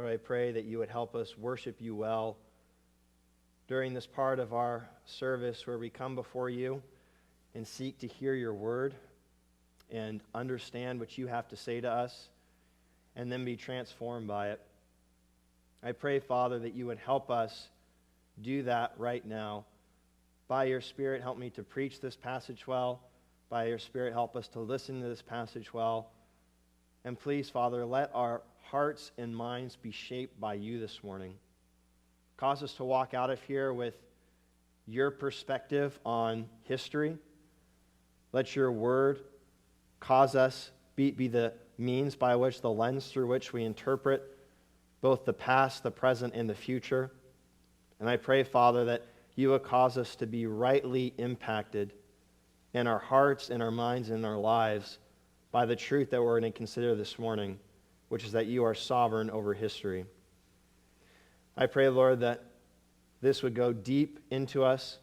Lord, I pray that you would help us worship you well during this part of our service where we come before you and seek to hear your word and understand what you have to say to us and then be transformed by it. I pray, Father, that you would help us do that right now. By your Spirit, help me to preach this passage well. By your Spirit, help us to listen to this passage well. And please, Father, let our hearts and minds be shaped by you this morning. Cause us to walk out of here with your perspective on history. Let your word cause us be the means by which, the lens through which we interpret both the past, the present, and the future. And I pray, Father, that you will cause us to be rightly impacted in our hearts, in our minds, in our lives by the truth that we're going to consider this morning, which is that you are sovereign over history. I pray, Lord, that this would go deep into us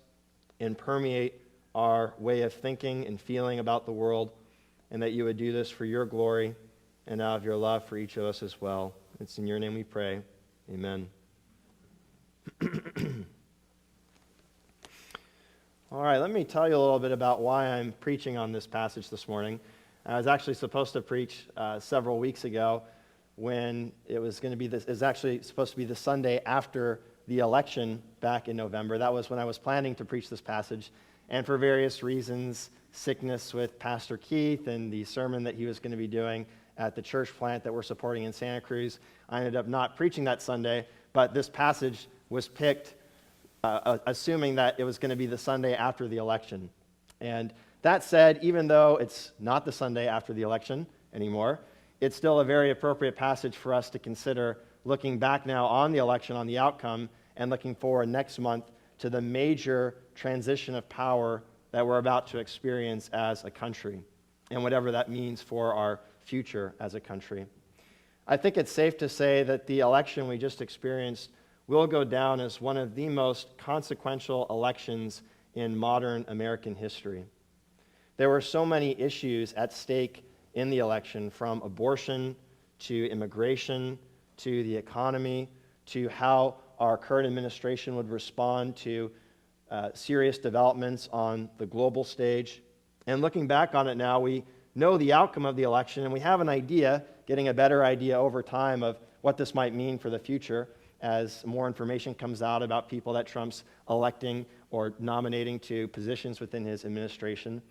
and permeate our way of thinking and feeling about the world, and that you would do this for your glory and out of your love for each of us as well. It's in your name we pray. Amen. All right, let me tell you a little bit about why I'm preaching on this passage this morning. I was actually supposed to preach several weeks ago when it was going to be this. It was actually supposed to be the Sunday after the election back in November. That was when I was planning to preach this passage. And for various reasons, sickness with Pastor Keith and the sermon that he was going to be doing at the church plant that we're supporting in Santa Cruz, I ended up not preaching that Sunday, but this passage was picked assuming that it was going to be the Sunday after the election. And that said, even though it's not the Sunday after the election anymore, it's still a very appropriate passage for us to consider looking back now on the election, on the outcome, and looking forward next month to the major transition of power that we're about to experience as a country, and whatever that means for our future as a country. I think it's safe to say that the election we just experienced will go down as one of the most consequential elections in modern American history. There were so many issues at stake in the election, from abortion to immigration to the economy to how our current administration would respond to serious developments on the global stage. And looking back on it now, we know the outcome of the election, and we have an idea, getting a better idea over time of what this might mean for the future as more information comes out about people that Trump's electing or nominating to positions within his administration.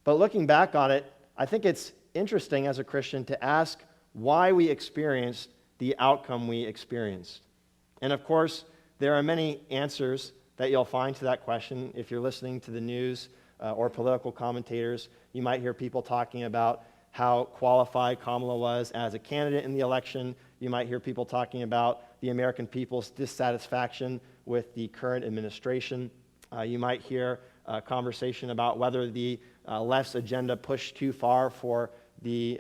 But looking back on it, I think it's interesting as a Christian to ask why we experienced the outcome we experienced. And of course, there are many answers that you'll find to that question. If you're listening to the news or political commentators, you might hear people talking about how qualified Kamala was as a candidate in the election. You might hear people talking about the American people's dissatisfaction with the current administration. You might hear a conversation about whether the left's agenda pushed too far for the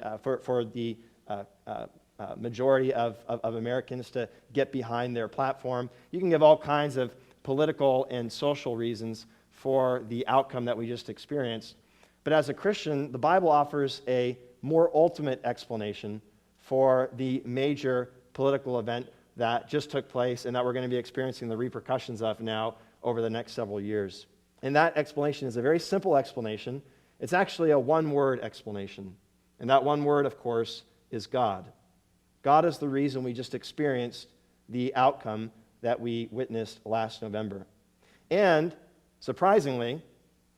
majority of Americans to get behind their platform. You can give all kinds of political and social reasons for the outcome that we just experienced. But as a Christian, the Bible offers a more ultimate explanation for the major political event that just took place and that we're going to be experiencing the repercussions of now over the next several years. And that explanation is a very simple explanation. It's actually a one-word explanation. And that one word, of course, is God. God is the reason we just experienced the outcome that we witnessed last November. And surprisingly,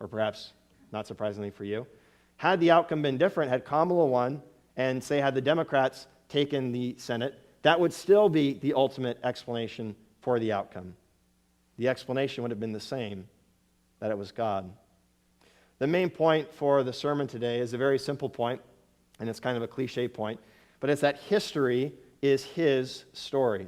or perhaps not surprisingly for you, had the outcome been different, had Kamala won, and say had the Democrats taken the Senate, that would still be the ultimate explanation for the outcome. The explanation would have been the same, that it was God. The main point for the sermon today is a very simple point, and it's kind of a cliche point, but it's that history is his story.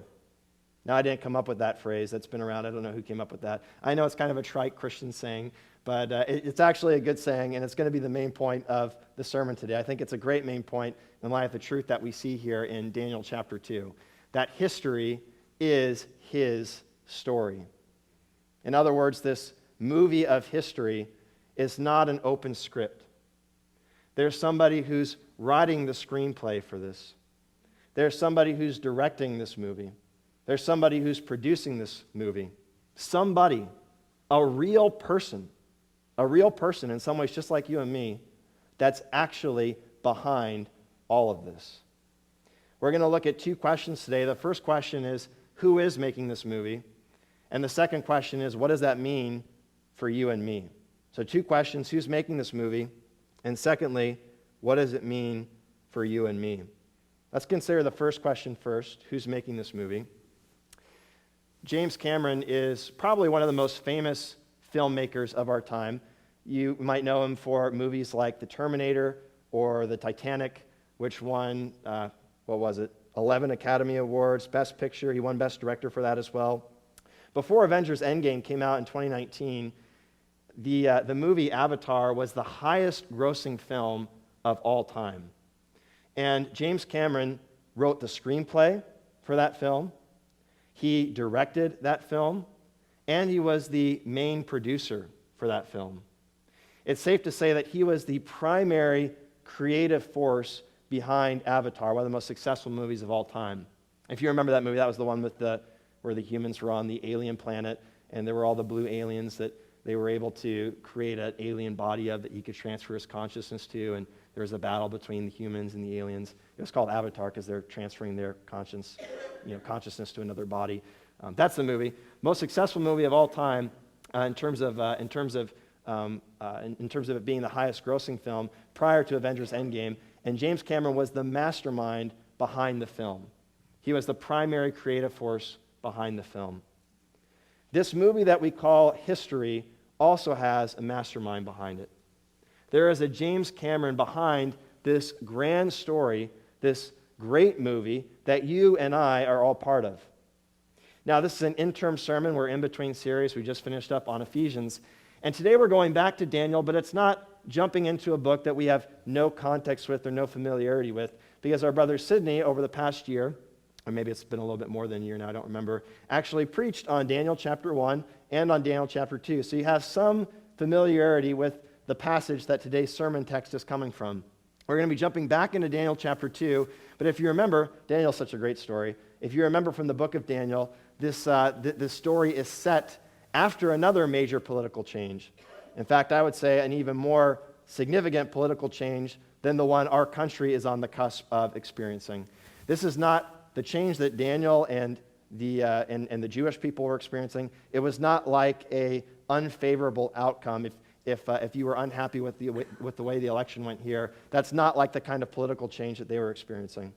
Now, I didn't come up with that phrase. That's been around. I don't know who came up with that. I know it's kind of a trite Christian saying, but it's actually a good saying, and it's going to be the main point of the sermon today. I think it's a great main point in light of the truth that we see here in Daniel chapter 2, that history is his story. In other words, this movie of history is not an open script. There's somebody who's writing the screenplay for this. There's somebody who's directing this movie. There's somebody who's producing this movie. Somebody, a real person in some ways just like you and me, that's actually behind all of this. We're going to look at two questions today. The first question is, who is making this movie? And the second question is, what does that mean for you and me? So two questions, who's making this movie? And secondly, what does it mean for you and me? Let's consider the first question first, who's making this movie? James Cameron is probably one of the most famous filmmakers of our time. You might know him for movies like The Terminator or The Titanic, which won, 11 Academy Awards, Best Picture. He won Best Director for that as well. Before Avengers Endgame came out in 2019, the movie Avatar was the highest grossing film of all time. And James Cameron wrote the screenplay for that film. He directed that film, and he was the main producer for that film. It's safe to say that he was the primary creative force behind Avatar, one of the most successful movies of all time. If you remember that movie, that was the one with where the humans were on the alien planet, and there were all the blue aliens that they were able to create an alien body of that he could transfer his consciousness to, and there was a battle between the humans and the aliens. It was called Avatar because they're transferring their consciousness to another body. That's the movie, most successful movie of all time in terms of it being the highest grossing film prior to Avengers Endgame. And James Cameron was the mastermind behind the film. He was the primary creative force behind the film. This movie that we call history also has a mastermind behind it. There is a James Cameron behind this grand story, this great movie that you and I are all part of. Now, this is an interim sermon. We're in between series. We just finished up on Ephesians. And today we're going back to Daniel, but it's not jumping into a book that we have no context with or no familiarity with, because our brother Sidney, over the past year, or maybe it's been a little bit more than a year now, I don't remember, actually preached on Daniel chapter 1 and on Daniel chapter 2. So you have some familiarity with the passage that today's sermon text is coming from. We're going to be jumping back into Daniel chapter 2, but if you remember, Daniel's such a great story. If you remember from the book of Daniel, this story is set after another major political change. In fact, I would say an even more significant political change than the one our country is on the cusp of experiencing. This is not the change that Daniel and the Jewish people were experiencing. It was not like an unfavorable outcome. If you were unhappy with the way the election went here, that's not like the kind of political change that they were experiencing.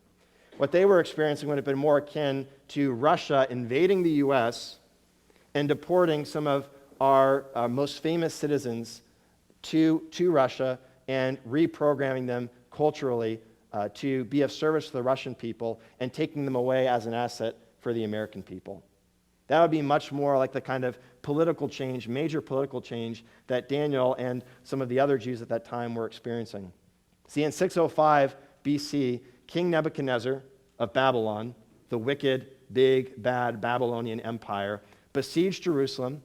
What they were experiencing would have been more akin to Russia invading the U.S. and deporting some of our most famous citizens to Russia and reprogramming them culturally to be of service to the Russian people and taking them away as an asset for the American people. That would be much more like the kind of political change, major political change, that Daniel and some of the other Jews at that time were experiencing. See, in 605 BC, King Nebuchadnezzar of Babylon, the wicked, big, bad Babylonian Empire, besieged Jerusalem,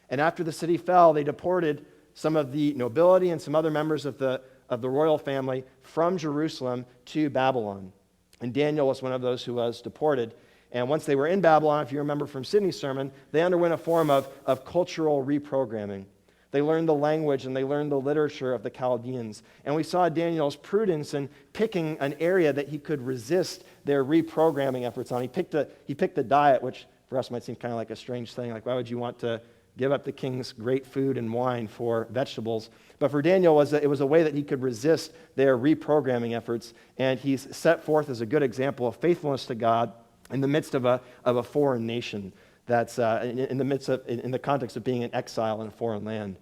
and after the city fell, they deported some of the nobility and some other members of the royal family from Jerusalem to Babylon. And Daniel was one of those who was deported. And once they were in Babylon, if you remember from Sidney's sermon, they underwent a form of cultural reprogramming. They learned the language and they learned the literature of the Chaldeans. And we saw Daniel's prudence in picking an area that he could resist their reprogramming efforts on. He picked a diet, which for us might seem kind of like a strange thing. Like, why would you want to give up the king's great food and wine for vegetables? But for Daniel, it was a way that he could resist their reprogramming efforts. And he's set forth as a good example of faithfulness to God in the midst of a foreign nation that's in the context of being in exile in a foreign land.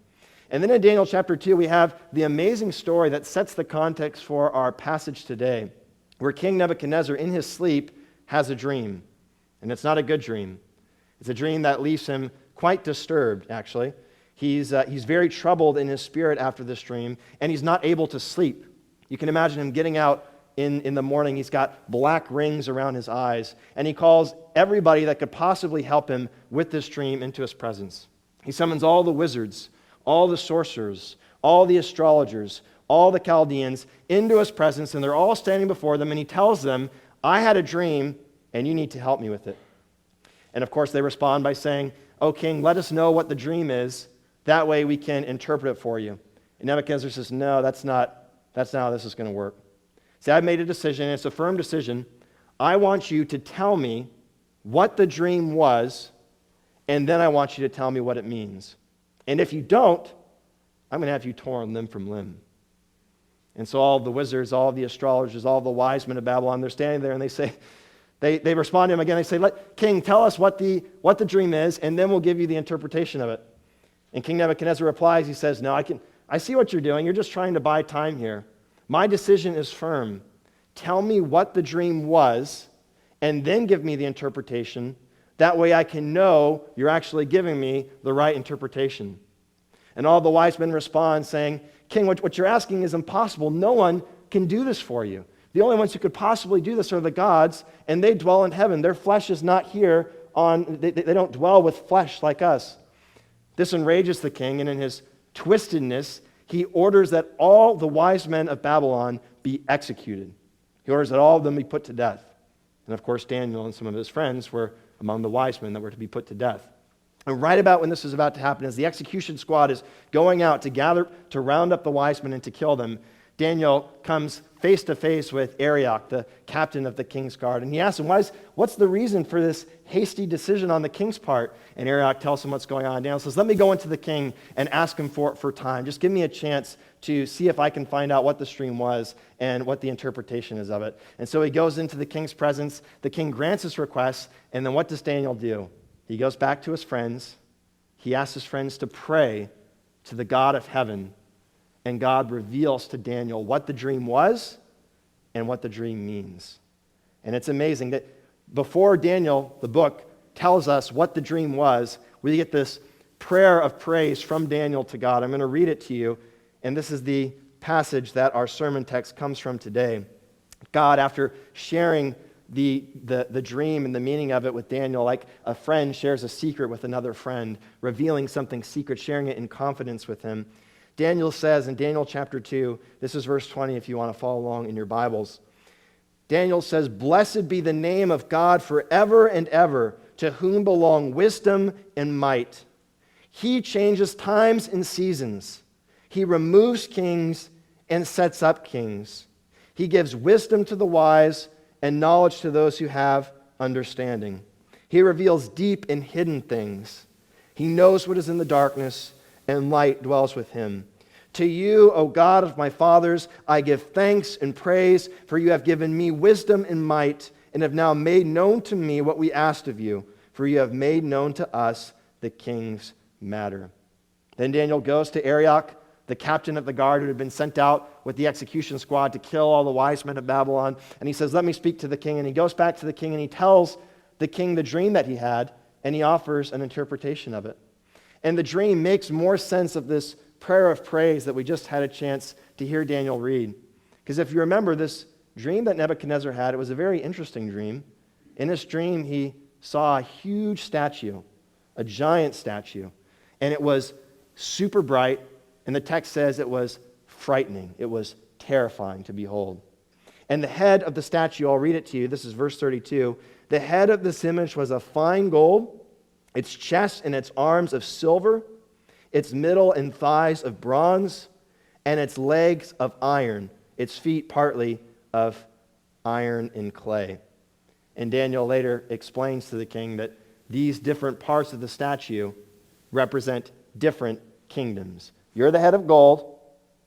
And then in Daniel chapter 2, we have the amazing story that sets the context for our passage today, where King Nebuchadnezzar, in his sleep, has a dream. And it's not a good dream. It's a dream that leaves him quite disturbed, actually. He's very troubled in his spirit after this dream, and he's not able to sleep. You can imagine him getting out in the morning. He's got black rings around his eyes, and he calls everybody that could possibly help him with this dream into his presence. He summons all the wizards, all the sorcerers, all the astrologers, all the Chaldeans into his presence, and they're all standing before them, and he tells them, I had a dream, and you need to help me with it. And of course, they respond by saying, O king, let us know what the dream is. That way we can interpret it for you. And Nebuchadnezzar says, no, that's not how this is going to work. See, I've made a decision, and it's a firm decision. I want you to tell me what the dream was, and then I want you to tell me what it means. And if you don't, I'm going to have you torn limb from limb. And so all the wizards, all the astrologers, all the wise men of Babylon, they're standing there and they say, they respond to him again. They say, King, tell us what the dream is, and then we'll give you the interpretation of it. And King Nebuchadnezzar replies, he says, no, I see what you're doing. You're just trying to buy time here. My decision is firm. Tell me what the dream was, and then give me the interpretation. That way I can know you're actually giving me the right interpretation. And all the wise men respond saying, King, what you're asking is impossible. No one can do this for you. The only ones who could possibly do this are the gods, and they dwell in heaven. Their flesh is not here they don't dwell with flesh like us. This enrages the king, and in his twistedness, he orders that all the wise men of Babylon be executed. He orders that all of them be put to death. And of course, Daniel and some of his friends were among the wise men that were to be put to death. And right about when this is about to happen, as the execution squad is going out to round up the wise men and to kill them, Daniel comes face to face with Arioch, the captain of the king's guard. And he asks him, what's the reason for this hasty decision on the king's part? And Arioch tells him what's going on. Daniel says, let me go into the king and ask him for time. Just give me a chance to see if I can find out what the dream was and what the interpretation is of it. And so he goes into the king's presence. The king grants his request. And then what does Daniel do? He goes back to his friends. He asks his friends to pray to the God of heaven. And God reveals to Daniel what the dream was and what the dream means. And it's amazing that before Daniel, the book, tells us what the dream was, we get this prayer of praise from Daniel to God. I'm going to read it to you, and this is the passage that our sermon text comes from today. God, after sharing the dream and the meaning of it with Daniel, like a friend shares a secret with another friend, revealing something secret, sharing it in confidence with him, Daniel says in Daniel chapter 2, this is verse 20 if you want to follow along in your Bibles. Daniel says, blessed be the name of God forever and ever, to whom belong wisdom and might. He changes times and seasons. He removes kings and sets up kings. He gives wisdom to the wise and knowledge to those who have understanding. He reveals deep and hidden things. He knows what is in the darkness, and light dwells with him. To you, O God of my fathers, I give thanks and praise, for you have given me wisdom and might, and have now made known to me what we asked of you, for you have made known to us the king's matter. Then Daniel goes to Arioch, the captain of the guard who had been sent out with the execution squad to kill all the wise men of Babylon, and he says, let me speak to the king. And he goes back to the king, and he tells the king the dream that he had, and he offers an interpretation of it. And the dream makes more sense of this prayer of praise that we just had a chance to hear Daniel read. Because if you remember this dream that Nebuchadnezzar had, it was a very interesting dream. In this dream, he saw a huge statue, a giant statue, and it was super bright, and the text says it was frightening. It was terrifying to behold. And the head of the statue, I'll read it to you, this is verse 32, the head of this image was of fine gold, its chest and its arms of silver, its middle and thighs of bronze, and its legs of iron, its feet partly of iron and clay. And Daniel later explains to the king that these different parts of the statue represent different kingdoms. You're the head of gold,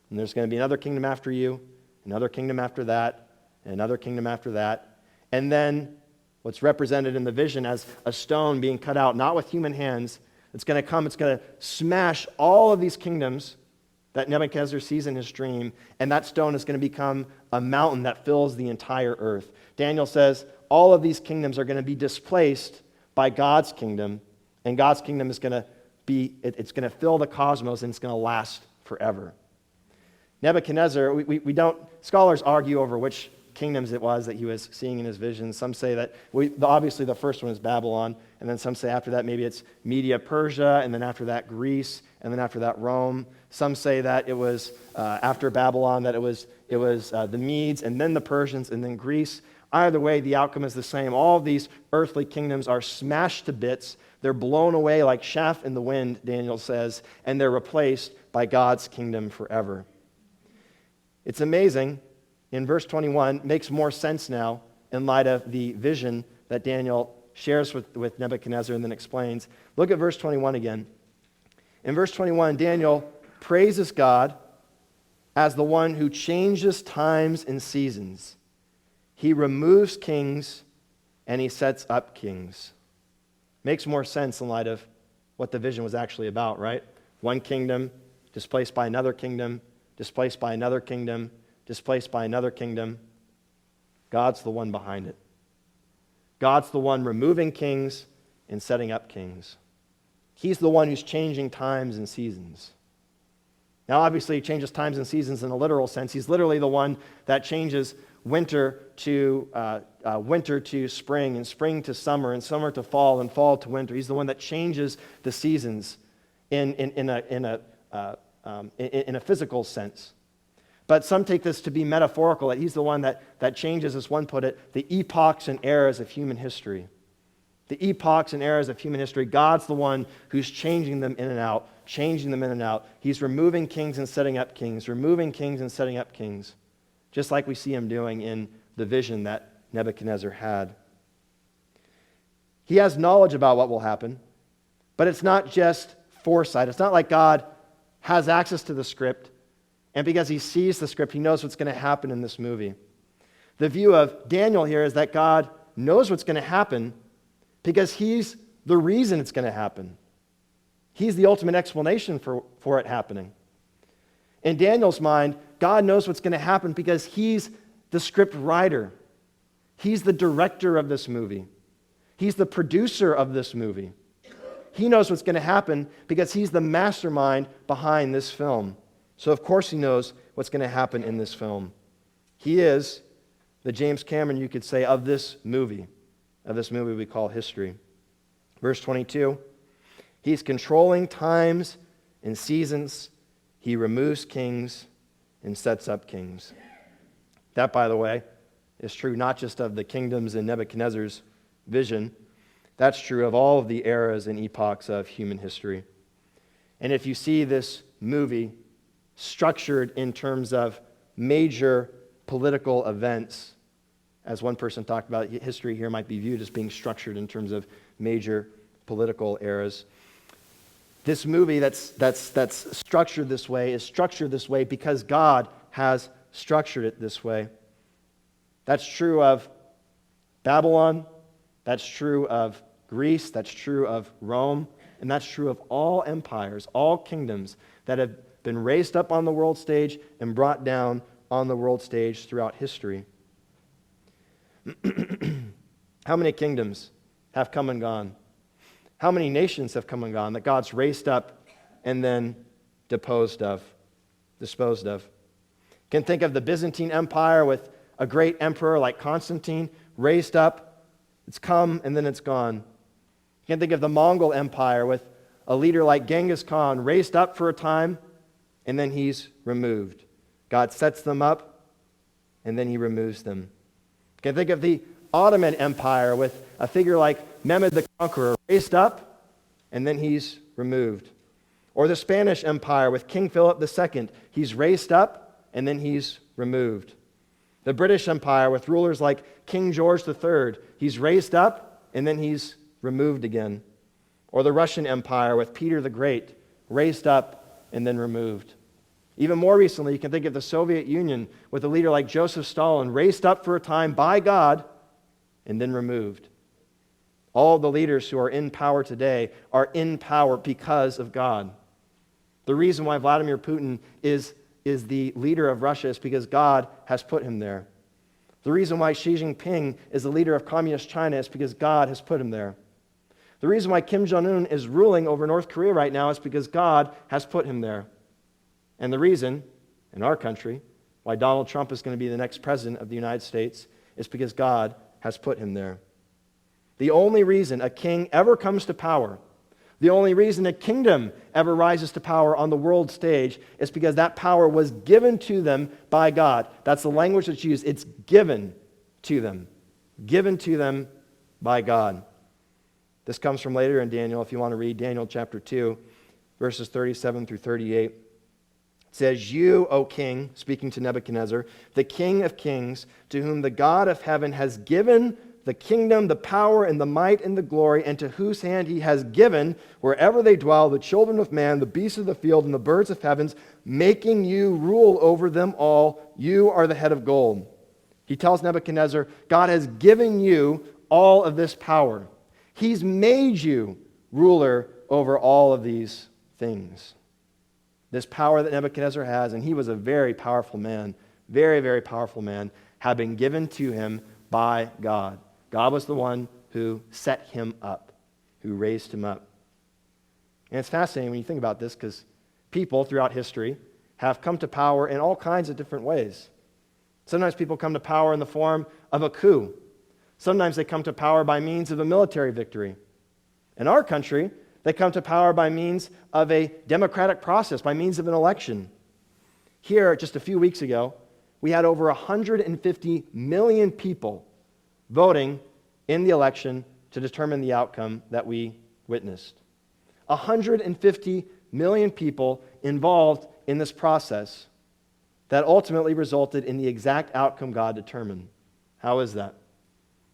and there's going to be another kingdom after you, another kingdom after that, and another kingdom after that. And then what's represented in the vision as a stone being cut out, not with human hands, it's going to come, it's going to smash all of these kingdoms that Nebuchadnezzar sees in his dream, and that stone is going to become a mountain that fills the entire earth. Daniel says all of these kingdoms are going to be displaced by God's kingdom, and God's kingdom is going to it's going to fill the cosmos, and it's going to last forever. Nebuchadnezzar, scholars argue over which kingdoms it was that he was seeing in his visions. Some say that, obviously the first one is Babylon, and then some say after that maybe it's Media, Persia, and then after that Greece, and then after that Rome. Some say that it was after Babylon, that it was the Medes, and then the Persians, and then Greece. Either way, the outcome is the same. All of these earthly kingdoms are smashed to bits. They're blown away like chaff in the wind, Daniel says, and they're replaced by God's kingdom forever. It's amazing. In verse 21, makes more sense now in light of the vision that Daniel shares with Nebuchadnezzar and then explains. Look at verse 21 again. In verse 21, Daniel praises God as the one who changes times and seasons. He removes kings and he sets up kings. Makes more sense in light of what the vision was actually about, right? One kingdom displaced by another kingdom, displaced by another kingdom, displaced by another kingdom. God's the one behind it. God's the one removing kings and setting up kings. He's the one who's changing times and seasons. Now, obviously, he changes times and seasons in a literal sense. He's literally the one that changes winter to spring, and spring to summer, and summer to fall, and fall to winter. He's the one that changes the seasons in a physical sense. But some take this to be metaphorical, that he's the one that changes, as one put it, the epochs and eras of human history. The epochs and eras of human history, God's the one who's changing them in and out, changing them in and out. He's removing kings and setting up kings, removing kings and setting up kings, just like we see him doing in the vision that Nebuchadnezzar had. He has knowledge about what will happen, but it's not just foresight. It's not like God has access to the script, and because he sees the script, he knows what's going to happen in this movie. The view of Daniel here is that God knows what's going to happen because he's the reason it's going to happen. He's the ultimate explanation for it happening. In Daniel's mind, God knows what's going to happen because he's the script writer. He's the director of this movie. He's the producer of this movie. He knows what's going to happen because he's the mastermind behind this film. So of course he knows what's going to happen in this film. He is the James Cameron, you could say, of this movie we call history. Verse 22, he's controlling times and seasons. He removes kings and sets up kings. That, by the way, is true not just of the kingdoms in Nebuchadnezzar's vision. That's true of all of the eras and epochs of human history. And if you see this movie structured in terms of major political events, as one person talked about, history here might be viewed as being structured in terms of major political eras. This movie that's structured this way is structured this way because God has structured it this way. That's true of Babylon, that's true of Greece, that's true of Rome, and that's true of all empires, all kingdoms that have been raised up on the world stage and brought down on the world stage throughout history. How many kingdoms have come and gone? How many nations have come and gone that God's raised up and then disposed of? Can think of the Byzantine Empire with a great emperor like Constantine, raised up, it's come and then it's gone. You can think of the Mongol Empire with a leader like Genghis Khan, raised up for a time, and then he's removed. God sets them up, and then he removes them. You can think of the Ottoman Empire with a figure like Mehmed the Conqueror, raised up, and then he's removed. Or the Spanish Empire with King Philip II. He's raised up, and then he's removed. The British Empire with rulers like King George III. He's raised up, and then he's removed again. Or the Russian Empire with Peter the Great, raised up and then removed. Even more recently, you can think of the Soviet Union with a leader like Joseph Stalin, raised up for a time by God and then removed. All the leaders who are in power today are in power because of God. The reason why Vladimir Putin is the leader of Russia is because God has put him there. The reason why Xi Jinping is the leader of Communist China is because God has put him there. The reason why Kim Jong-un is ruling over North Korea right now is because God has put him there. And the reason, in our country, why Donald Trump is going to be the next president of the United States is because God has put him there. The only reason a king ever comes to power, the only reason a kingdom ever rises to power on the world stage is because that power was given to them by God. That's the language that's used. It's given to them. given to them by God. This comes from later in Daniel, if you want to read Daniel chapter 2, verses 37 through 38. It says, "You, O king," speaking to Nebuchadnezzar, "the king of kings, to whom the God of heaven has given the kingdom, the power, and the might, and the glory, and to whose hand he has given, wherever they dwell, the children of man, the beasts of the field, and the birds of heavens, making you rule over them all. You are the head of gold." He tells Nebuchadnezzar, God has given you all of this power. He's made you ruler over all of these things. This power that Nebuchadnezzar has, and he was a very powerful man, very, very powerful man, had been given to him by God. God was the one who set him up, who raised him up. And it's fascinating when you think about this, because people throughout history have come to power in all kinds of different ways. Sometimes people come to power in the form of a coup. Sometimes they come to power by means of a military victory. In our country, they come to power by means of a democratic process, by means of an election. Here, just a few weeks ago, we had over 150 million people voting in the election to determine the outcome that we witnessed. 150 million people involved in this process that ultimately resulted in the exact outcome God determined. How is that?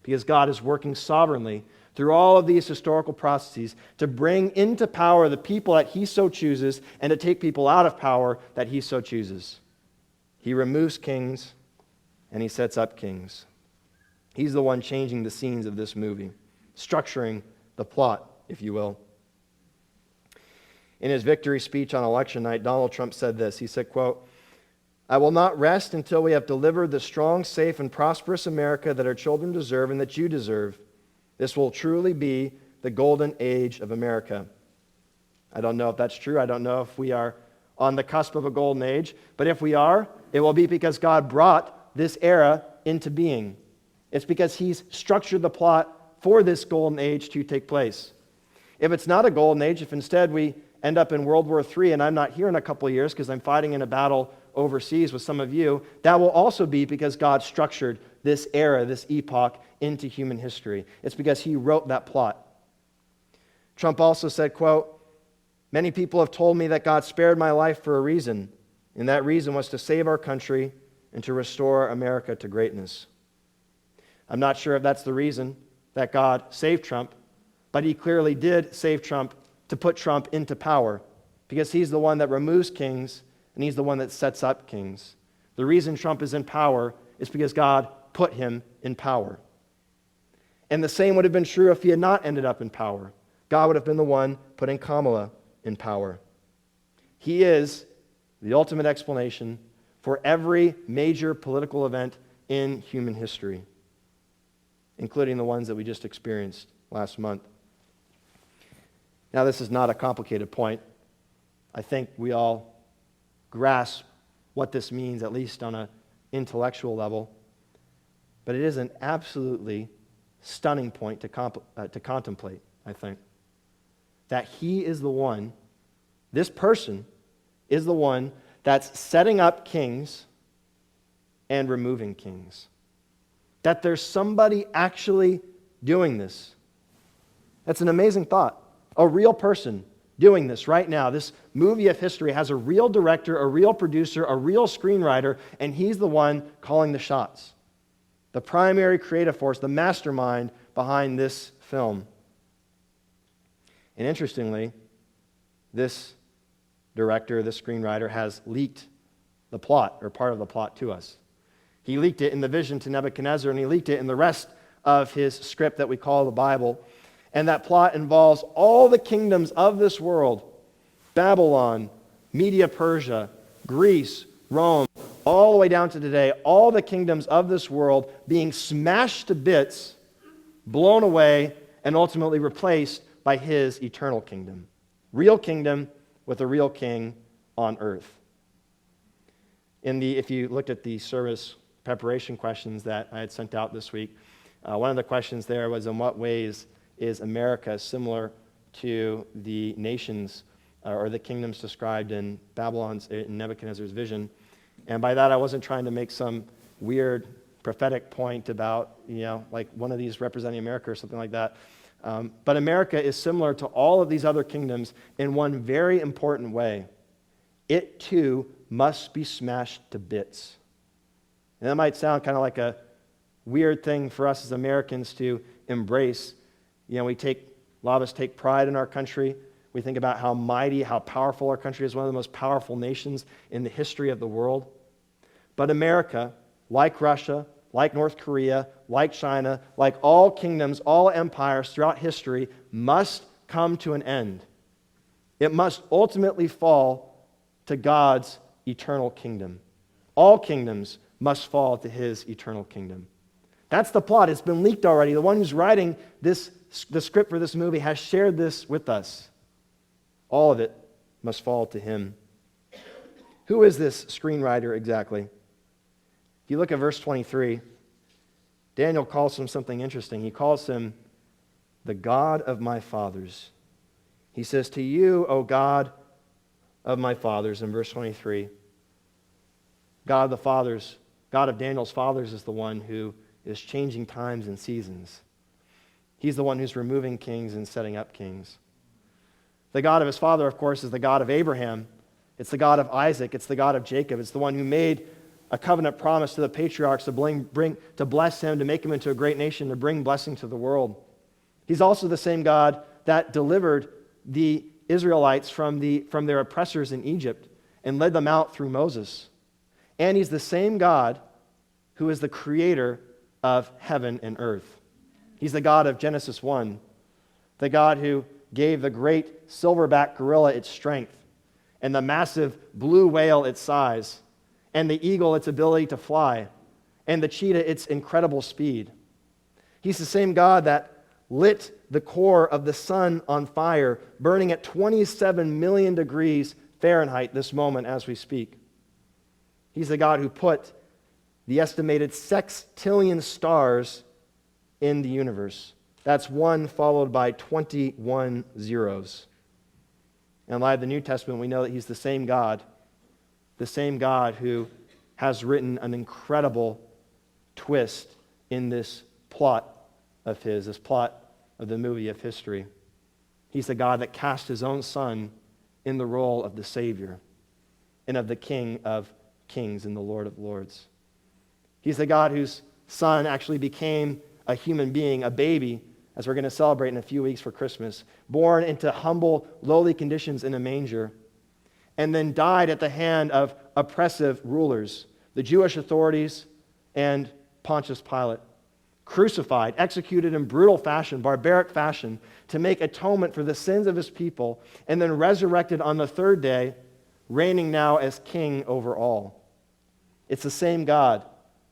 Because God is working sovereignly through all of these historical processes to bring into power the people that he so chooses and to take people out of power that he so chooses. He removes kings and he sets up kings. He's the one changing the scenes of this movie, structuring the plot, if you will. In his victory speech on election night, Donald Trump said this. He said, quote, "I will not rest until we have delivered the strong, safe, and prosperous America that our children deserve and that you deserve. This will truly be the golden age of America." I don't know if that's true. I don't know if we are on the cusp of a golden age. But if we are, it will be because God brought this era into being. It's because he's structured the plot for this golden age to take place. If it's not a golden age, if instead we end up in World War III and I'm not here in a couple of years because I'm fighting in a battle overseas with some of you, that will also be because God structured this era, this epoch, into human history. It's because he wrote that plot. Trump also said, quote, "Many people have told me that God spared my life for a reason, and that reason was to save our country and to restore America to greatness." I'm not sure if that's the reason that God saved Trump, but he clearly did save Trump to put Trump into power, because he's the one that removes kings and he's the one that sets up kings. The reason Trump is in power is because God put him in power. And the same would have been true if he had not ended up in power. God would have been the one putting Kamala in power. He is the ultimate explanation for every major political event in human history, including the ones that we just experienced last month. Now, this is not a complicated point. I think we all grasp what this means, at least on an intellectual level. But it is an absolutely stunning point to contemplate, I think. That he is the one, this person is the one that's setting up kings and removing kings. That there's somebody actually doing this. That's an amazing thought. A real person doing this right now. This movie of history has a real director, a real producer, a real screenwriter, and he's the one calling the shots. The primary creative force, the mastermind behind this film. And interestingly, this director, this screenwriter, has leaked the plot, or part of the plot, to us. He leaked it in the vision to Nebuchadnezzar, and he leaked it in the rest of his script that we call the Bible. And that plot involves all the kingdoms of this world, Babylon, Media Persia, Greece, Rome, all the way down to today, all the kingdoms of this world being smashed to bits, blown away, and ultimately replaced by his eternal kingdom. Real kingdom with a real king on earth. If you looked at the service preparation questions that I had sent out this week, one of the questions there was, in what ways is America similar to the nations or the kingdoms described in Nebuchadnezzar's vision? And by that, I wasn't trying to make some weird prophetic point about, like one of these representing America or something like that. But America is similar to all of these other kingdoms in one very important way. It too must be smashed to bits. And that might sound kind of like a weird thing for us as Americans to embrace. A lot of us take pride in our country. We think about how mighty, how powerful our country is, one of the most powerful nations in the history of the world. But America, like Russia, like North Korea, like China, like all kingdoms, all empires throughout history, must come to an end. It must ultimately fall to God's eternal kingdom. All kingdoms must fall to his eternal kingdom. That's the plot. It's been leaked already. The one who's writing the script for this movie has shared this with us. All of it must fall to him. Who is this screenwriter exactly? If you look at verse 23, Daniel calls him something interesting. He calls him the God of my fathers. He says, to you, O God of my fathers, in verse 23, God of the fathers, God of Daniel's fathers is the one who is changing times and seasons. He's the one who's removing kings and setting up kings. The God of his father, of course, is the God of Abraham. It's the God of Isaac. It's the God of Jacob. It's the one who made a covenant promise to the patriarchs to bless him, to make him into a great nation, to bring blessing to the world. He's also the same God that delivered the Israelites from their oppressors in Egypt and led them out through Moses. And he's the same God who is the creator of heaven and earth. He's the God of Genesis 1, the God who gave the great silverback gorilla its strength, and the massive blue whale its size, and the eagle its ability to fly, and the cheetah its incredible speed. He's the same God that lit the core of the sun on fire, burning at 27 million degrees Fahrenheit this moment as we speak. He's the God who put the estimated sextillion stars in the universe. That's one followed by 21 zeros. In light of the New Testament, we know that he's the same God who has written an incredible twist in this plot of his, this plot of the movie of history. He's the God that cast his own son in the role of the Savior and of the King of Kings and the Lord of Lords. He's the God whose son actually became a human being, a baby, as we're going to celebrate in a few weeks for Christmas, born into humble, lowly conditions in a manger, and then died at the hand of oppressive rulers, the Jewish authorities and Pontius Pilate, crucified, executed in brutal fashion, barbaric fashion, to make atonement for the sins of his people, and then resurrected on the third day, reigning now as king over all. It's the same God,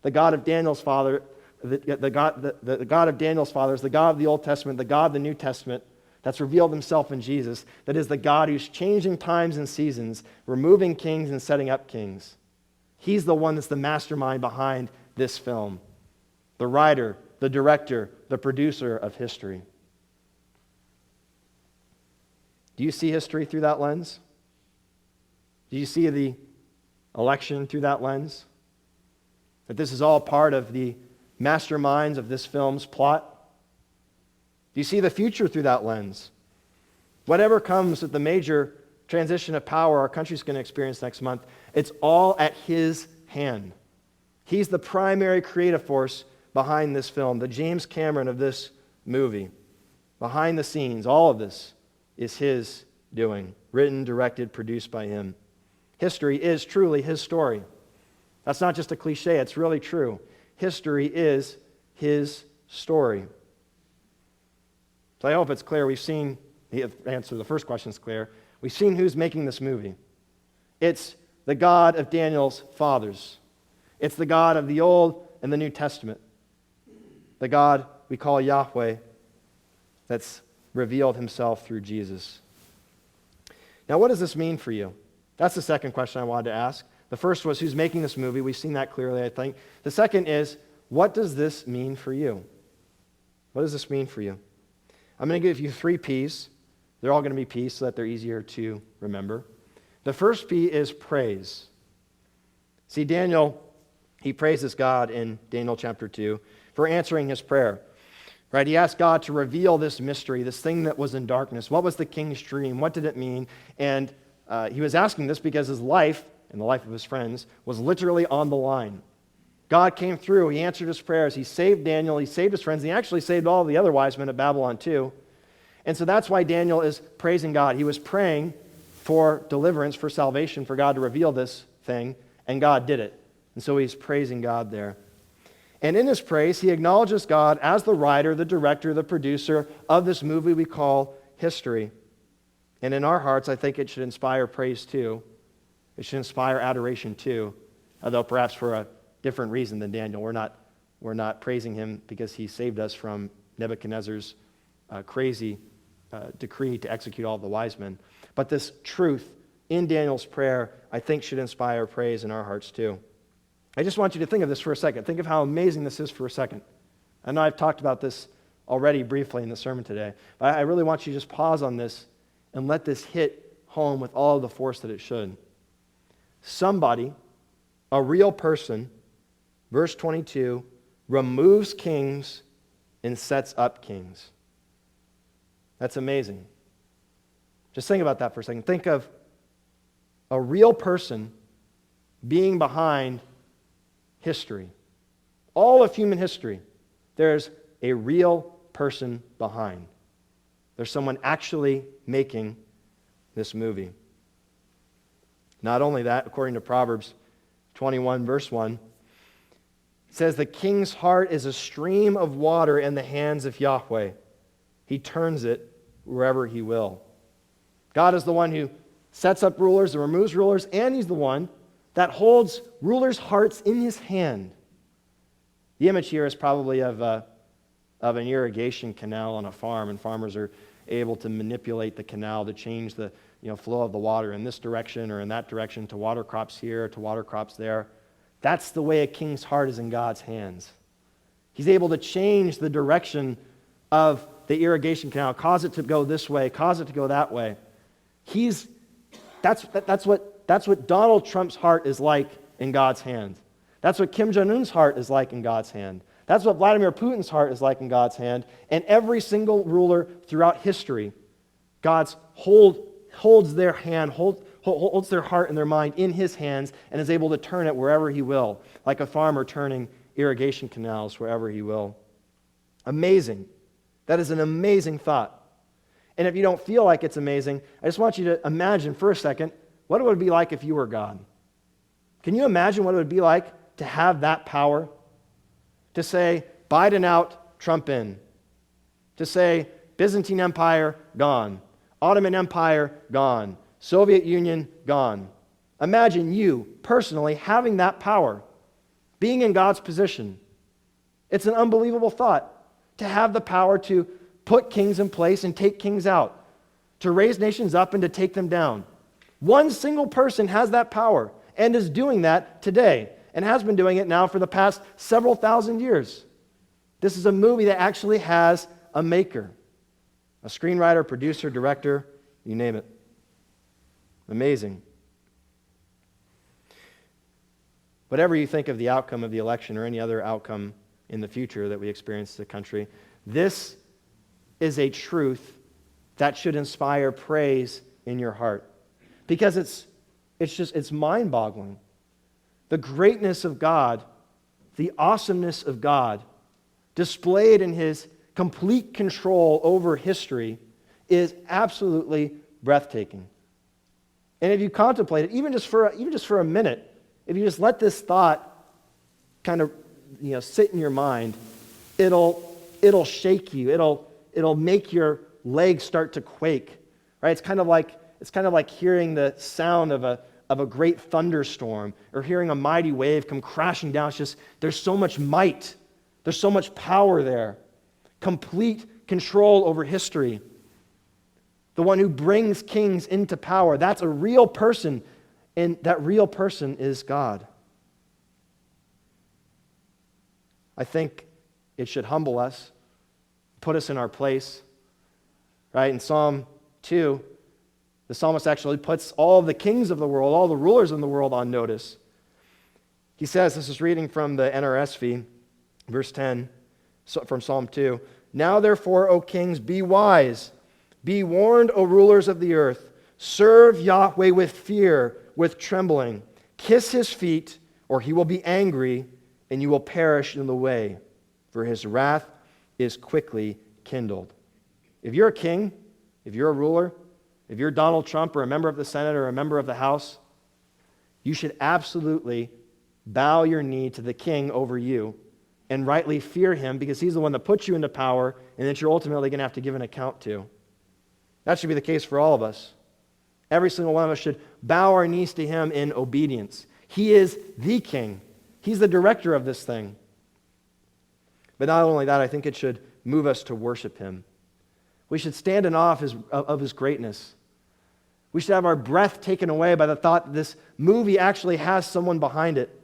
the God of Daniel's father, the God of Daniel's fathers, the God of the Old Testament, the God of the New Testament, that's revealed himself in Jesus, that is the God who's changing times and seasons, removing kings and setting up kings. He's the one that's the mastermind behind this film, the writer, the director, the producer of history. Do you see history through that lens? Do you see the election through that lens? That this is all part of the masterminds of this film's plot? Do you see the future through that lens? Whatever comes with the major transition of power our country's going to experience next month, it's all at his hand. He's the primary creative force behind this film, the James Cameron of this movie. Behind the scenes, all of this is his doing. Written, directed, produced by him. History is truly his story. That's not just a cliche, it's really true. History is his story. So I hope it's clear. We've seen, the answer to the first question is clear. We've seen who's making this movie. It's the God of Daniel's fathers. It's the God of the Old and the New Testament. The God we call Yahweh that's revealed himself through Jesus. Now, what does this mean for you? That's the second question I wanted to ask. The first was, who's making this movie? We've seen that clearly, I think. The second is, what does this mean for you? What does this mean for you? I'm going to give you 3 P's. They're all going to be P's so that they're easier to remember. The first P is praise. See, Daniel, he praises God in Daniel chapter 2 for answering his prayer. Right? He asked God to reveal this mystery, this thing that was in darkness. What was the king's dream? What did it mean? And he was asking this because his life and the life of his friends was literally on the line. God came through. He answered his prayers. He saved Daniel. He saved his friends. He actually saved all the other wise men at Babylon too. And so that's why Daniel is praising God. He was praying for deliverance, for salvation, for God to reveal this thing, and God did it. And so he's praising God there. And in his praise, he acknowledges God as the writer, the director, the producer of this movie we call history. And in our hearts, I think it should inspire praise too. It should inspire adoration too, although perhaps for a different reason than Daniel. We're not praising him because he saved us from Nebuchadnezzar's crazy decree to execute all the wise men. But this truth in Daniel's prayer, I think, should inspire praise in our hearts too. I just want you to think of this for a second. Think of how amazing this is for a second. I know I've talked about this already briefly in the sermon today, but I really want you to just pause on this and let this hit home with all of the force that it should. Somebody, a real person, verse 22, removes kings and sets up kings. That's amazing. Just think about that for a second. Think of a real person being behind history. All of human history, there's a real person behind. There's someone actually making this movie. Not only that, according to Proverbs 21, verse 1, it says, "The king's heart is a stream of water in the hands of Yahweh. He turns it wherever he will." God is the one who sets up rulers and removes rulers, and he's the one that holds rulers' hearts in his hand. The image here is probably of an irrigation canal on a farm, and farmers are able to manipulate the canal to change the flow of the water in this direction or in that direction to water crops here, to water crops there. That's the way a king's heart is in God's hands. He's able to change the direction of the irrigation canal, cause it to go this way, cause it to go that way. That's what Donald Trump's heart is like in God's hand. That's what Kim Jong-un's heart is like in God's hand. That's what Vladimir Putin's heart is like in God's hand. And every single ruler throughout history, God's holds their hand, holds their heart and their mind in his hands and is able to turn it wherever he will, like a farmer turning irrigation canals wherever he will. Amazing. That is an amazing thought. And if you don't feel like it's amazing, I just want you to imagine for a second what it would be like if you were God. Can you imagine what it would be like to have that power? To say, Biden out, Trump in. To say, Byzantine Empire, gone. Ottoman Empire, gone. Soviet Union, gone. Imagine you, personally, having that power, being in God's position. It's an unbelievable thought to have the power to put kings in place and take kings out, to raise nations up and to take them down. One single person has that power and is doing that today and has been doing it now for the past several thousand years. This is a movie that actually has a maker, a screenwriter, producer, director, you name it. Amazing. Whatever you think of the outcome of the election or any other outcome in the future that we experience as a country, this is a truth that should inspire praise in your heart. Because it's mind-boggling. The greatness of God, the awesomeness of God, displayed in his complete control over history, is absolutely breathtaking. And if you contemplate it, even just for a minute, if you just let this thought kind of sit in your mind, it'll shake you. It'll make your legs start to quake. Right? It's kind of like hearing the sound of a great thunderstorm or hearing a mighty wave come crashing down. It's just, there's so much might. There's so much power there. Complete control over history. The one who brings kings into power. That's a real person, and that real person is God. I think it should humble us, put us in our place. Right? In Psalm 2, the psalmist actually puts all the kings of the world, all the rulers in the world on notice. He says, this is reading from the NRSV, verse 10, from Psalm 2. Now therefore, O kings, be wise. Be warned, O rulers of the earth. Serve Yahweh with fear, with trembling. Kiss his feet, or he will be angry, and you will perish in the way, for his wrath is quickly kindled. If you're a king, if you're a ruler, if you're Donald Trump or a member of the Senate or a member of the House, you should absolutely bow your knee to the king over you and rightly fear him, because he's the one that puts you into power and that you're ultimately going to have to give an account to. That should be the case for all of us. Every single one of us should bow our knees to him in obedience. He is the king. He's the director of this thing. But not only that, I think it should move us to worship him. We should stand in awe of his greatness. We should have our breath taken away by the thought that this movie actually has someone behind it.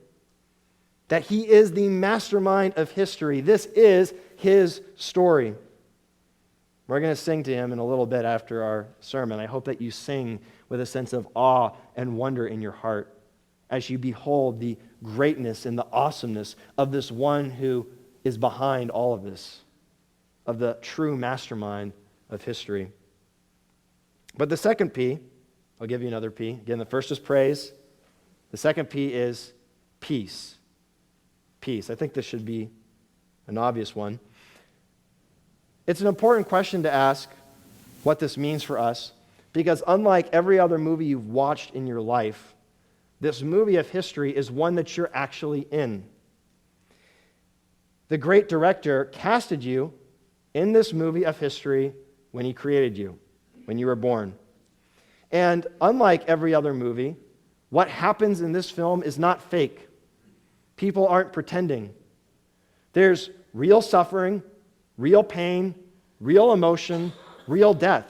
That he is the mastermind of history. This is his story. We're going to sing to him in a little bit after our sermon. I hope that you sing with a sense of awe and wonder in your heart as you behold the greatness and the awesomeness of this one who is behind all of this, of the true mastermind of history. But the second P, I'll give you another P. Again, the first is praise. The second P is peace. Peace. I think this should be an obvious one. It's an important question to ask what this means for us, because unlike every other movie you've watched in your life, this movie of history is one that you're actually in. The great director casted you in this movie of history when he created you, when you were born. And unlike every other movie, what happens in this film is not fake. People aren't pretending. There's real suffering, real pain, real emotion, real death.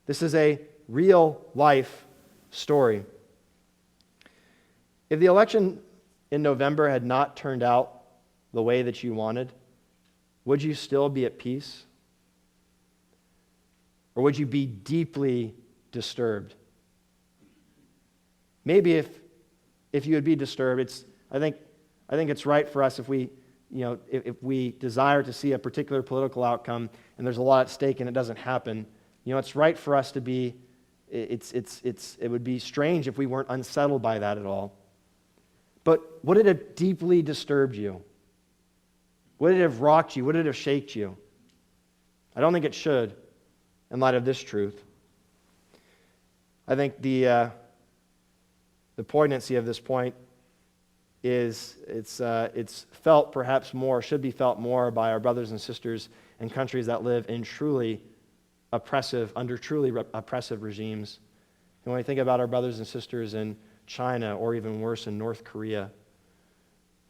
This is a real life story. If the election in November had not turned out the way that you wanted, would you still be at peace? Or would you be deeply disturbed? Maybe if you would be disturbed, I think it's right for us if we desire to see a particular political outcome and there's a lot at stake and it doesn't happen, it's right for us to be, it would be strange if we weren't unsettled by that at all. But would it have deeply disturbed you? Would it have rocked you? Would it have shaken you? I don't think it should, in light of this truth. I think the poignancy of this point is it's felt perhaps more, should be felt more by our brothers and sisters in countries that live in under truly oppressive regimes. And when we think about our brothers and sisters in China, or even worse, in North Korea,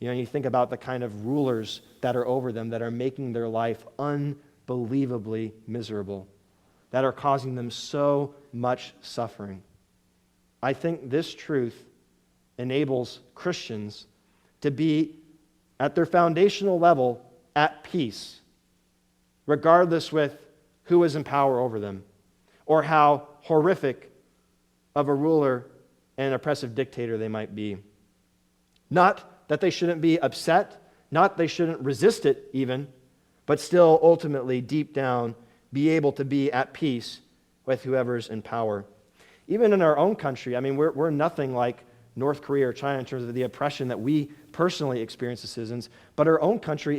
you think about the kind of rulers that are over them that are making their life unbelievably miserable, that are causing them so much suffering. I think this truth enables Christians to be, at their foundational level, at peace, regardless with who is in power over them, or how horrific of a ruler and an oppressive dictator they might be. Not that they shouldn't be upset, not they shouldn't resist it even, but still ultimately, deep down, be able to be at peace with whoever's in power. Even in our own country, we're nothing like North Korea or China in terms of the oppression that we personally experience as citizens, but our own country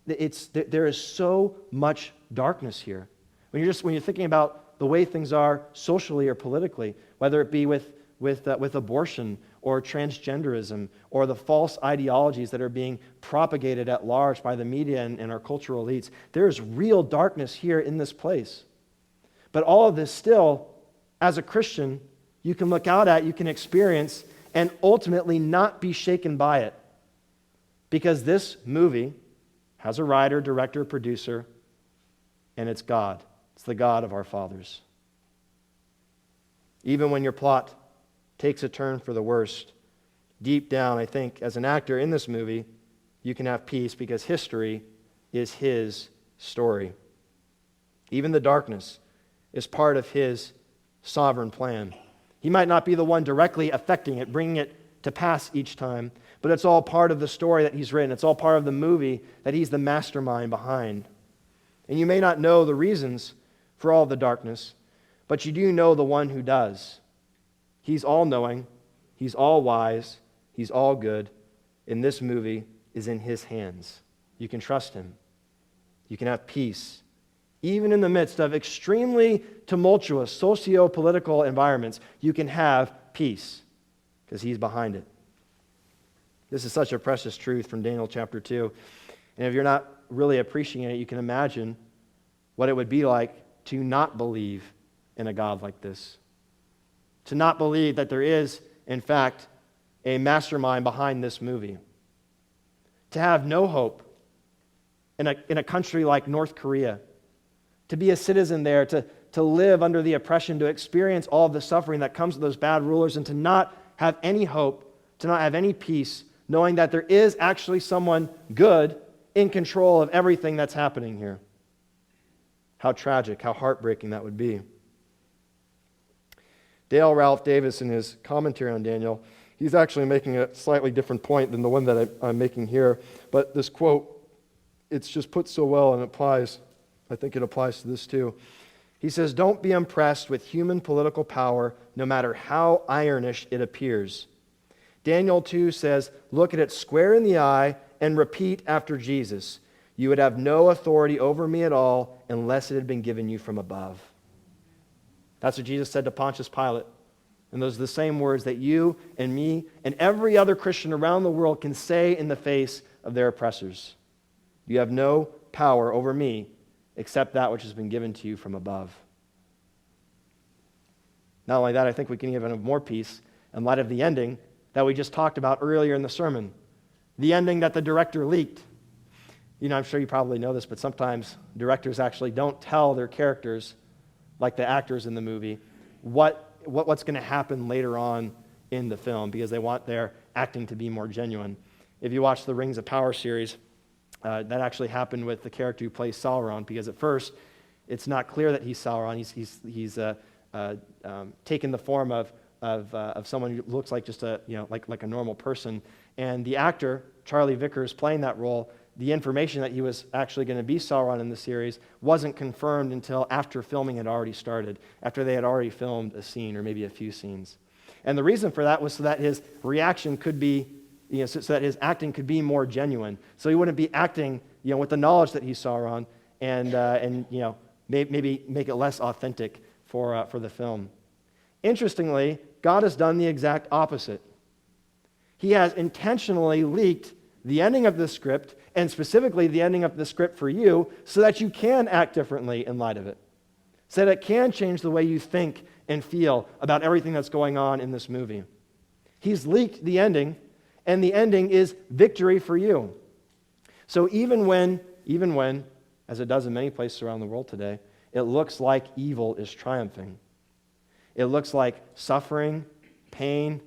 there is so much darkness here. When you're thinking about the way things are socially or politically, whether it be with abortion or transgenderism or the false ideologies that are being propagated at large by the media and our cultural elites, there is real darkness here in this place. But all of this still, as a Christian, you can look out at, you can experience, and ultimately not be shaken by it. Because this movie has a writer, director, producer, and it's God. It's the God of our fathers. Even when your plot takes a turn for the worst, deep down, I think, as an actor in this movie, you can have peace because history is his story. Even the darkness is part of his sovereign plan. He might not be the one directly affecting it, bringing it to pass each time, but it's all part of the story that he's written. It's all part of the movie that he's the mastermind behind. And you may not know the reasons for all the darkness, but you do know the one who does. He's all-knowing, he's all-wise, he's all good, and this movie is in his hands. You can trust him. You can have peace. Even in the midst of extremely tumultuous socio-political environments, you can have peace because he's behind it. This is such a precious truth from Daniel chapter 2. And if you're not really appreciating it, you can imagine what it would be like to not believe in a God like this. To not believe that there is, in fact, a mastermind behind this movie. To have no hope in a country like North Korea. To be a citizen there, to live under the oppression, to experience all of the suffering that comes with those bad rulers, and to not have any hope, to not have any peace, knowing that there is actually someone good in control of everything that's happening here. How tragic, how heartbreaking that would be. Dale Ralph Davis, in his commentary on Daniel, he's actually making a slightly different point than the one that I'm making here. But this quote, it's just put so well, and I think it applies to this too. He says, "Don't be impressed with human political power, no matter how ironish it appears." Daniel 2 says, "Look at it square in the eye and repeat after Jesus. You would have no authority over me at all unless it had been given you from above." That's what Jesus said to Pontius Pilate. And those are the same words that you and me and every other Christian around the world can say in the face of their oppressors. You have no power over me except that which has been given to you from above. Not only that, I think we can even have more peace in light of the ending that we just talked about earlier in the sermon. The ending that the director leaked. You know, I'm sure you probably know this, but sometimes directors actually don't tell their characters, like the actors in the movie, what's going to happen later on in the film because they want their acting to be more genuine. If you watch the Rings of Power series, that actually happened with the character who plays Sauron, because at first it's not clear that he's Sauron. He's taken the form of someone who looks like just like a normal person. And the actor Charlie Vickers playing that role, the information that he was actually going to be Sauron in the series wasn't confirmed until after filming had already started, after they had already filmed a scene or maybe a few scenes. And the reason for that was so that his reaction could be, so that his acting could be more genuine. So he wouldn't be acting, with the knowledge that he's Sauron, and maybe make it less authentic for the film. Interestingly, God has done the exact opposite. He has intentionally leaked the ending of the script, and specifically the ending of the script for you, so that you can act differently in light of it. So that it can change the way you think and feel about everything that's going on in this movie. He's leaked the ending, and the ending is victory for you. So even when, as it does in many places around the world today, it looks like evil is triumphing. It looks like suffering, pain,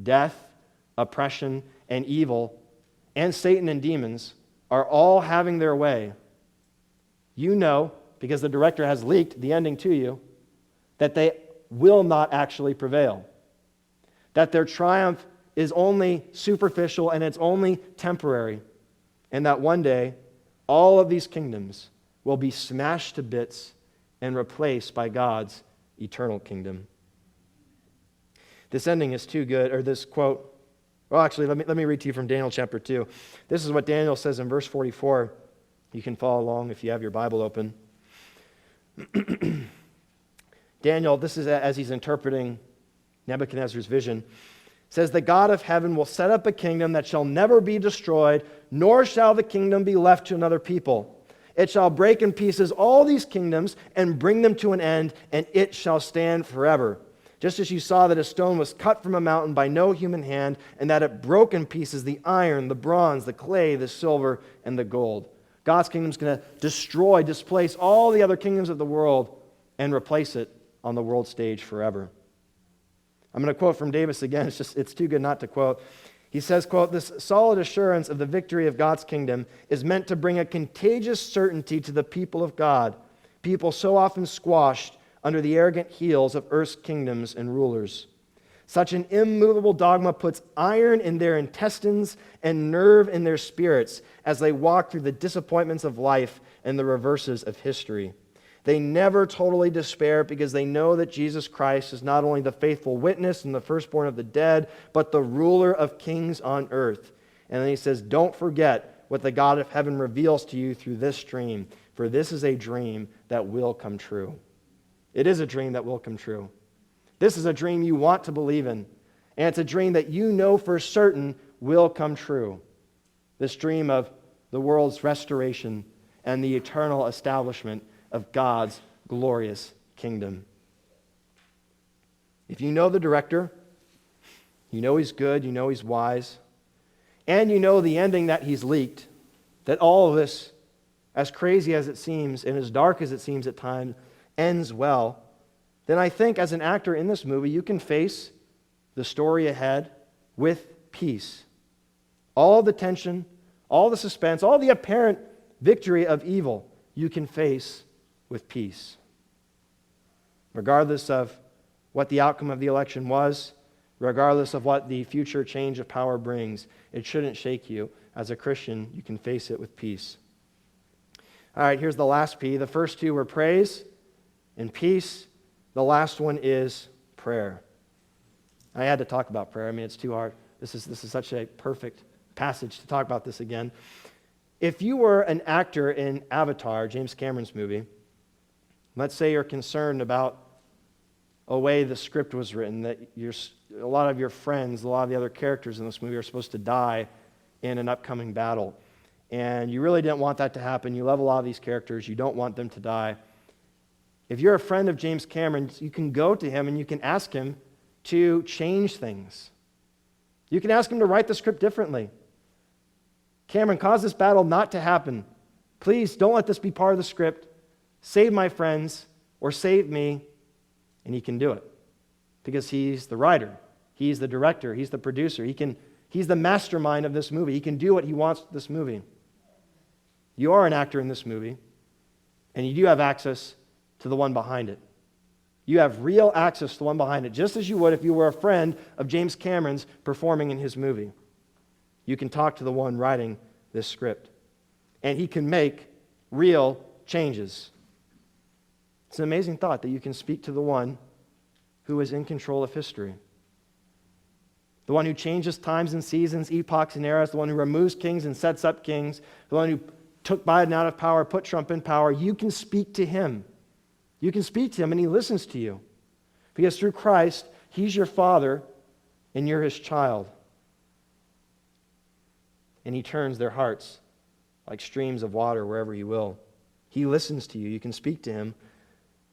death, oppression, and evil, and Satan and demons are all having their way. You know, because the director has leaked the ending to you, that they will not actually prevail. That their triumph is only superficial and it's only temporary. And that one day, all of these kingdoms will be smashed to bits and replaced by God's eternal kingdom. This ending is too good, or this quote. Well, actually, let me read to you from Daniel chapter 2. This is what Daniel says in verse 44. You can follow along if you have your Bible open. Daniel, this is as he's interpreting Nebuchadnezzar's vision, says, "The God of heaven will set up a kingdom that shall never be destroyed, nor shall the kingdom be left to another people. It shall break in pieces all these kingdoms and bring them to an end, and it shall stand forever. Just as you saw that a stone was cut from a mountain by no human hand, and that it broke in pieces the iron, the bronze, the clay, the silver, and the gold." God's kingdom is going to displace all the other kingdoms of the world and replace it on the world stage forever. I'm going to quote from Davis again. It's too good not to quote. He says, quote, "This solid assurance of the victory of God's kingdom is meant to bring a contagious certainty to the people of God, people so often squashed under the arrogant heels of earth's kingdoms and rulers. Such an immovable dogma puts iron in their intestines and nerve in their spirits as they walk through the disappointments of life and the reverses of history. They never totally despair because they know that Jesus Christ is not only the faithful witness and the firstborn of the dead, but the ruler of kings on earth. And then he says, don't forget what the God of heaven reveals to you through this dream, for this is a dream that will come true. It is a dream that will come true. This is a dream you want to believe in, and it's a dream that you know for certain will come true. This dream of the world's restoration and the eternal establishment of God's glorious kingdom. If you know the director, you know he's good, you know he's wise, and you know the ending that he's leaked, that all of this, as crazy as it seems and as dark as it seems at times, ends well, then I think as an actor in this movie, you can face the story ahead with peace. All the tension, all the suspense, all the apparent victory of evil, you can face with peace. Regardless of what the outcome of the election was, regardless of what the future change of power brings, it shouldn't shake you. As a Christian, you can face it with peace. All right, here's the last P. The first two were praise and peace. The last one is prayer. I had to talk about prayer. I mean, it's too hard. This is such a perfect passage to talk about this again. If you were an actor in Avatar, James Cameron's movie, let's say you're concerned about a way the script was written, that a lot of your friends, a lot of the other characters in this movie are supposed to die in an upcoming battle. And you really didn't want that to happen. You love a lot of these characters. You don't want them to die. If you're a friend of James Cameron, you can go to him and you can ask him to change things. You can ask him to write the script differently. Cameron, cause this battle not to happen. Please don't let this be part of the script. Save my friends or save me. And he can do it because he's the writer. He's the director. He's the producer. He's the mastermind of this movie. He can do what he wants with this movie. You are an actor in this movie, and you do have access to the one behind it. You have real access to the one behind it, just as you would if you were a friend of James Cameron's performing in his movie. You can talk to the one writing this script, and he can make real changes. It's an amazing thought that you can speak to the one who is in control of history. The one who changes times and seasons, epochs and eras, the one who removes kings and sets up kings, the one who took Biden out of power, put Trump in power. You can speak to him. You can speak to him and he listens to you. Because through Christ, he's your father and you're his child. And he turns their hearts like streams of water wherever he will. He listens to you. You can speak to him.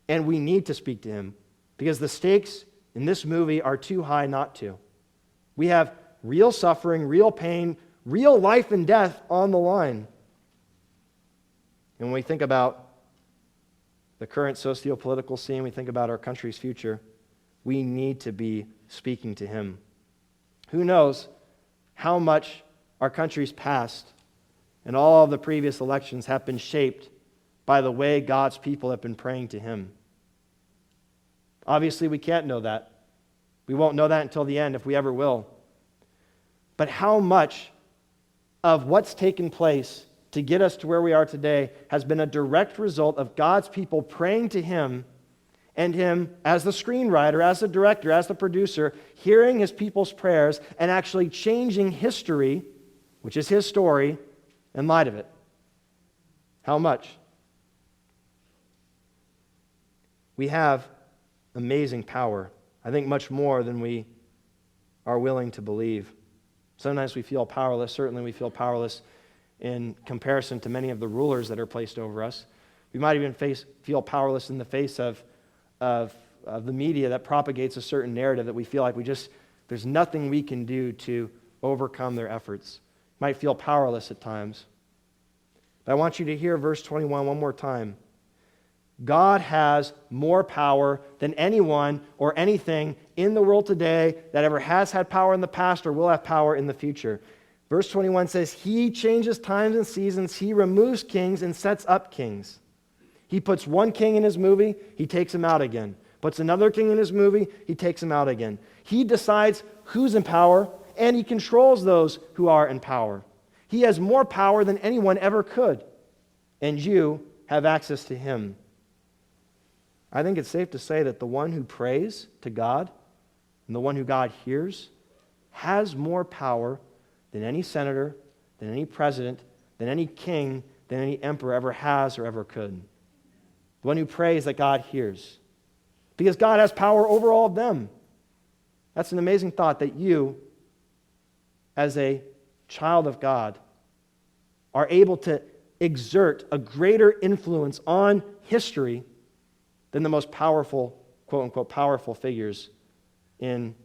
And we need to speak to him because the stakes in this movie are too high not to. We have real suffering, real pain, real life and death on the line. And when we think about the current socio-political scene, we think about our country's future, we need to be speaking to him. Who knows how much our country's past and all of the previous elections have been shaped by the way God's people have been praying to him. Obviously, we can't know that. We won't know that until the end, if we ever will. But how much of what's taken place to get us to where we are today has been a direct result of God's people praying to him and him as the screenwriter, as the director, as the producer, hearing his people's prayers and actually changing history, which is his story, in light of it. How much? We have amazing power. I think much more than we are willing to believe. Sometimes we feel powerless. Certainly we feel powerless in comparison to many of the rulers that are placed over us. We might even feel powerless in the face of the media that propagates a certain narrative that we feel like there's nothing we can do to overcome their efforts. Might feel powerless at times. But I want you to hear verse 21 one more time. God has more power than anyone or anything in the world today that ever has had power in the past or will have power in the future. Verse 21 says, he changes times and seasons, he removes kings and sets up kings. He puts one king in his movie, he takes him out again. Puts another king in his movie, he takes him out again. He decides who's in power, and he controls those who are in power. He has more power than anyone ever could, and you have access to him. I think it's safe to say that the one who prays to God and the one who God hears has more power than any senator, than any president, than any king, than any emperor ever has or ever could. The one who prays that God hears. Because God has power over all of them. That's an amazing thought, that you, as a child of God, are able to exert a greater influence on history than the most powerful, quote-unquote, powerful figures in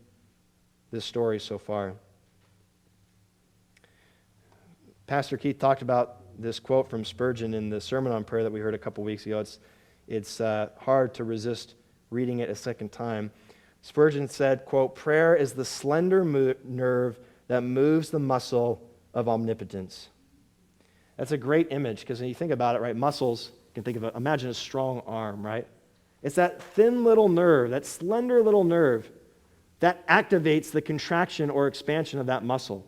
this story so far. Pastor Keith talked about this quote from Spurgeon in the Sermon on Prayer that we heard a couple weeks ago. It's hard to resist reading it a second time. Spurgeon said, quote, "Prayer is the slender nerve that moves the muscle of omnipotence." That's a great image, because when you think about it, right, muscles, you can think of it, imagine a strong arm, right? It's that thin little nerve, that slender little nerve, that activates the contraction or expansion of that muscle.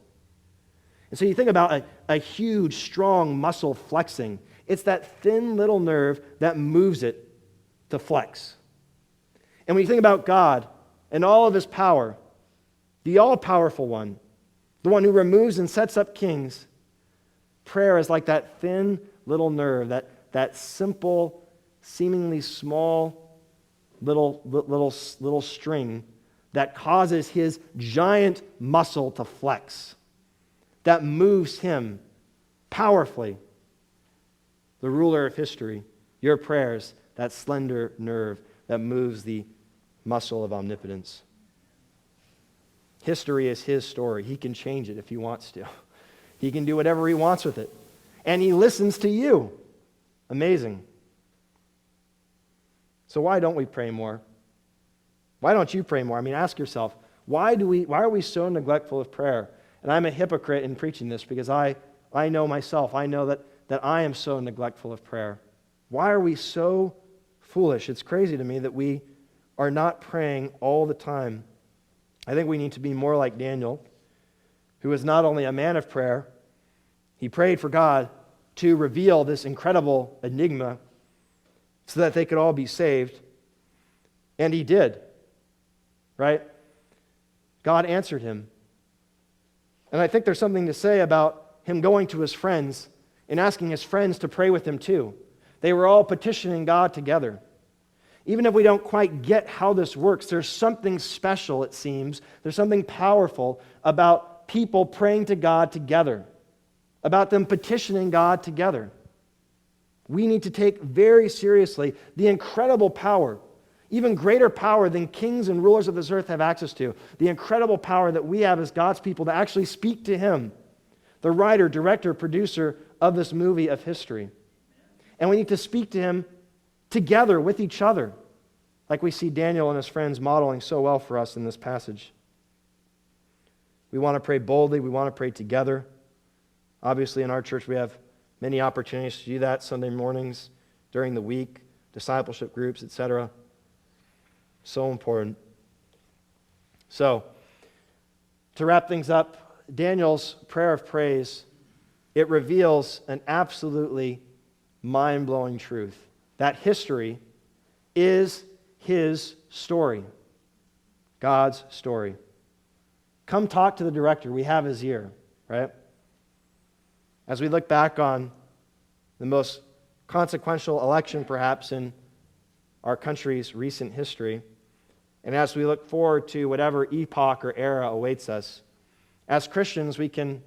And so you think about a huge, strong muscle flexing. It's that thin little nerve that moves it to flex. And when you think about God and all of his power, the all-powerful one, the one who removes and sets up kings, prayer is like that thin little nerve, that simple, seemingly small little string that causes his giant muscle to flex, that moves him powerfully. The ruler of history, your prayers, that slender nerve that moves the muscle of omnipotence. History is his story. He can change it if he wants to. He can do whatever he wants with it. And he listens to you. Amazing. So why don't we pray more? Why don't you pray more? I mean, ask yourself, why are we so neglectful of prayer? And I'm a hypocrite in preaching this, because I know myself. I know that I am so neglectful of prayer. Why are we so foolish? It's crazy to me that we are not praying all the time. I think we need to be more like Daniel, who is not only a man of prayer, he prayed for God to reveal this incredible enigma so that they could all be saved. And he did, right? God answered him. And I think there's something to say about him going to his friends and asking his friends to pray with him too. They were all petitioning God together. Even if we don't quite get how this works, there's something special, it seems. There's something powerful about people praying to God together, about them petitioning God together. We need to take very seriously the incredible power, even greater power than kings and rulers of this earth have access to, the incredible power that we have as God's people to actually speak to him, the writer, director, producer of this movie of history. And we need to speak to him together with each other, like we see Daniel and his friends modeling so well for us in this passage. We want to pray boldly. We want to pray together. Obviously, in our church, we have many opportunities to do that, Sunday mornings, during the week, discipleship groups, etc. So important. So, to wrap things up, Daniel's prayer of praise, it reveals an absolutely mind-blowing truth, that history is his story, God's story. Come talk to the director. We have his ear, right? As we look back on the most consequential election, perhaps, in our country's recent history, and as we look forward to whatever epoch or era awaits us, as Christians, we can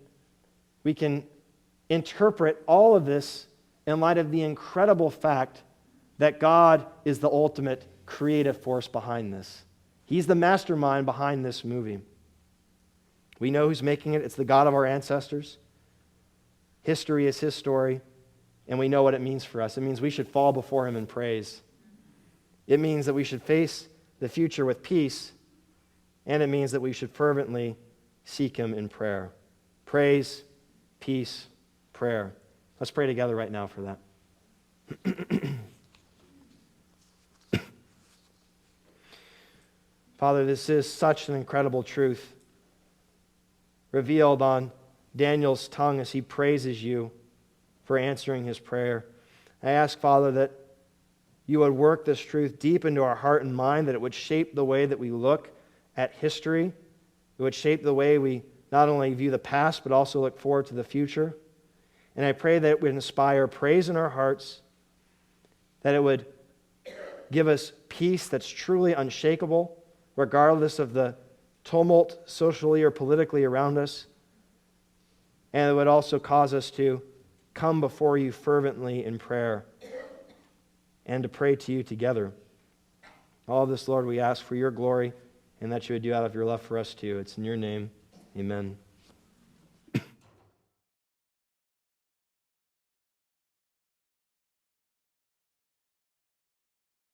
interpret all of this in light of the incredible fact that God is the ultimate creative force behind this. He's the mastermind behind this movie. We know who's making it. It's the God of our ancestors. History is his story, and we know what it means for us. It means we should fall before him in praise. It means that we should face the future with peace, and it means that we should fervently seek him in prayer. Praise, peace, prayer. Let's pray together right now for that. Father, this is such an incredible truth revealed on Daniel's tongue as he praises you for answering his prayer. I ask, Father, that you would work this truth deep into our heart and mind, that it would shape the way that we look at history. It would shape the way we not only view the past, but also look forward to the future. And I pray that it would inspire praise in our hearts, that it would give us peace that's truly unshakable, regardless of the tumult socially or politically around us. And it would also cause us to come before you fervently in prayer and to pray to you together. All of this, Lord, we ask for your glory and that you would do out of your love for us too. It's in your name. Amen.